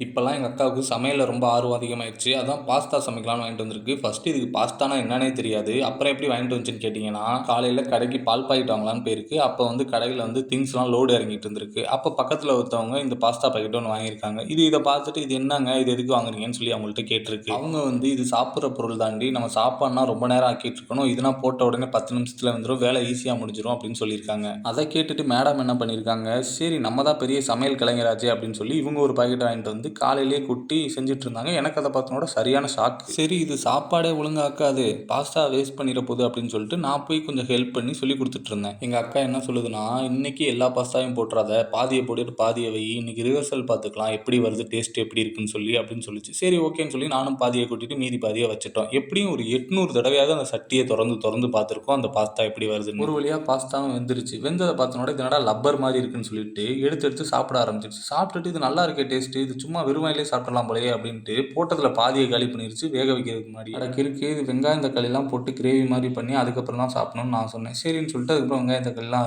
இப்போலாம் எங்கள் அக்காவுக்கு சமையலில் ரொம்ப ஆர்வம் அதிகமாகிடுச்சு. அதான் பாஸ்தா சமைக்கலாம்னு வாங்கிட்டு வந்திருக்கு. ஃபஸ்ட்டு இதுக்கு பாஸ்தானா என்னன்னே தெரியாது. அப்புறம் எப்படி வாங்கிட்டு வந்துச்சுன்னு கேட்டிங்கன்னா, காலையில் கடைக்கு பால் பாக்கெட் வாங்கலான்னு போயிருக்கு. அப்போ வந்து கடையில் வந்து திங்ஸ்லாம் லோடு இறங்கிட்டு இருந்திருக்கு. அப்போ பக்கத்தில் ஒருத்தவங்க இந்த பாஸ்தா பாக்கெட் ஒன்று வாங்கியிருக்காங்க. இதை பார்த்துட்டு இது என்னங்க, இது எதுக்கு வாங்குறீங்கன்னு சொல்லி அவங்கள்ட்ட கேட்டிருக்கு. அவங்க வந்து இது சாப்பிட்ற பொருள் தாண்டி, நம்ம சாப்பாடுனா ரொம்ப நேரம் ஆக்கிட்டு இருக்கணும். இதுனா போட்ட உடனே 10 நிமிஷத்தில் வந்துடும், வேலை ஈஸியாக முடிஞ்சிடும் அப்படின்னு சொல்லியிருக்காங்க. அதை கேட்டுட்டு மேடம் என்ன பண்ணியிருக்காங்க, சரி நம்ம தான் பெரிய சமையல் கலைஞராச்சே அப்படின்னு சொல்லி இவங்க ஒரு பாக்கெட் வாங்கிட்டு வந்து காலையிலேயே குட்டி செஞ்சுட்டு இருந்தாங்க. எனக்கு அதை பார்த்தனோட சரியான ஷாக். சரி இது சாப்பாடே ஒழுங்காக்காது, பாஸ்தா வேஸ்ட் பண்ணிட போகுது அப்படின்னு சொல்லிட்டு நான் போய் கொஞ்சம் ஹெல்ப் பண்ணி சொல்லி கொடுத்துட்டு இருந்தேன். எங்கள் அக்கா என்ன சொல்லுதுன்னா, இன்னைக்கு எல்லா பாஸ்தாவையும் போட்டுறாத, பாதியை போட்டுட்டு பாதியை வை, இன்னைக்கு ரிவர்சல் பார்த்துக்கலாம் எப்படி வருது, டேஸ்ட் எப்படி இருக்குன்னு சொல்லி அப்படின்னு சொல்லிச்சு. சரி ஓகேன்னு சொல்லி நானும் பாதியை கூட்டிட்டு மீதி பாதியை வச்சுட்டோம். எப்படியும் ஒரு 800 தடவையாவது அந்த சட்டியை திறந்து திறந்து பார்த்துருக்கோம் அந்த பாஸ்தா எப்படி வருதுன்னு. ஒரு வழியாக பாஸ்தாவும் வெந்துருச்சு. வெந்ததை பார்த்தனோட இது என்னடா லப்பர் மாதிரி இருக்குன்னு சொல்லிட்டு எடுத்து எடுத்து சாப்பிட ஆரம்பிச்சிருச்சு. சாப்பிட்டுட்டு இது நல்லா இருக்கே டேஸ்ட்டு, இது சும்மா வெறுமையிலே சாப்பிடலாம் போலயே அப்படின்ட்டு போட்டதில் பாதியை காலி பண்ணிருச்சு வேக வைக்கிறதுக்கு முன்னாடி. எனக்கு இருக்கு, இது வெங்காயம் தக்காளிலாம் போட்டு கிரேவி மாதிரி பண்ணி அதுக்கப்புறம் தான் சாப்பிடணும்னு நான் சொன்னேன். சரின்னு சொல்லிட்டு அதுக்கப்புறம் வெங்காயம் தக்காளிலாம்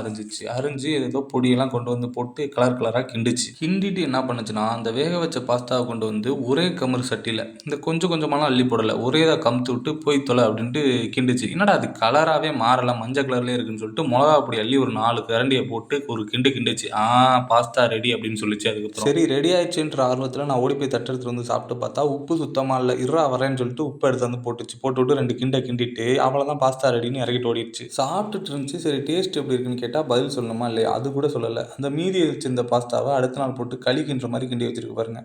அரிஞ்சு ஏதோ பொடியெல்லாம் கொண்டு வந்து போட்டு கலர் கலராக கிண்டுச்சு. கிண்டிட்டு என்ன பண்ணுச்சுன்னா, அந்த வேக வச்ச பாஸ்தாவை கொண்டு வந்து ஒரே கமரு சட்டியில் இந்த கொஞ்சம் கொஞ்சமாலாம் அள்ளி போடலை, ஒரே இதாக கமுத்து விட்டு போய் தொலை அப்படின்ட்டு கிண்டுச்சு. என்னடா அது கலராகவே மாறலை, மஞ்சள் கலர்லேயே இருக்குன்னு சொல்லிட்டு மிளகா பொடி அள்ளி ஒரு 4 கரண்டியை போட்டு ஒரு கிண்டுச்சு. பாஸ்தா ரெடி அப்படின்னு சொல்லிச்சு. அதுக்கப்புறம் சரி ரெடி ஆயிடுச்சுன்ற ஆர்வத்தில் நான் ஓடி போய் தட்டெடுத்துட்டு வந்து சாப்பிட்டு பார்த்தா உப்பு சுத்தமாக இல்லை. வரேன்னு சொல்லிட்டு உப்பு எடுத்து வந்து போட்டு விட்டு 2 கிண்டிட்டு அவ்வளோதான் பாஸ்தா ரெடின்னு இறக்கிட்டு ஓடிடுச்சு. சாப்பிட்டுட்டு இருந்துச்சு. சரி டேஸ்ட் எப்படி இருக்குன்னு கேட்டால் பதில் சொல்லணுமா இல்லையா, அது கூட சொல்லலை. அந்த மீதி வச்சிருந்த பாஸ்தாவை அடுத்த நாள் போட்டு களி கிண்டுற மாதிரி கிண்டி வச்சிருக்கு பாருங்க.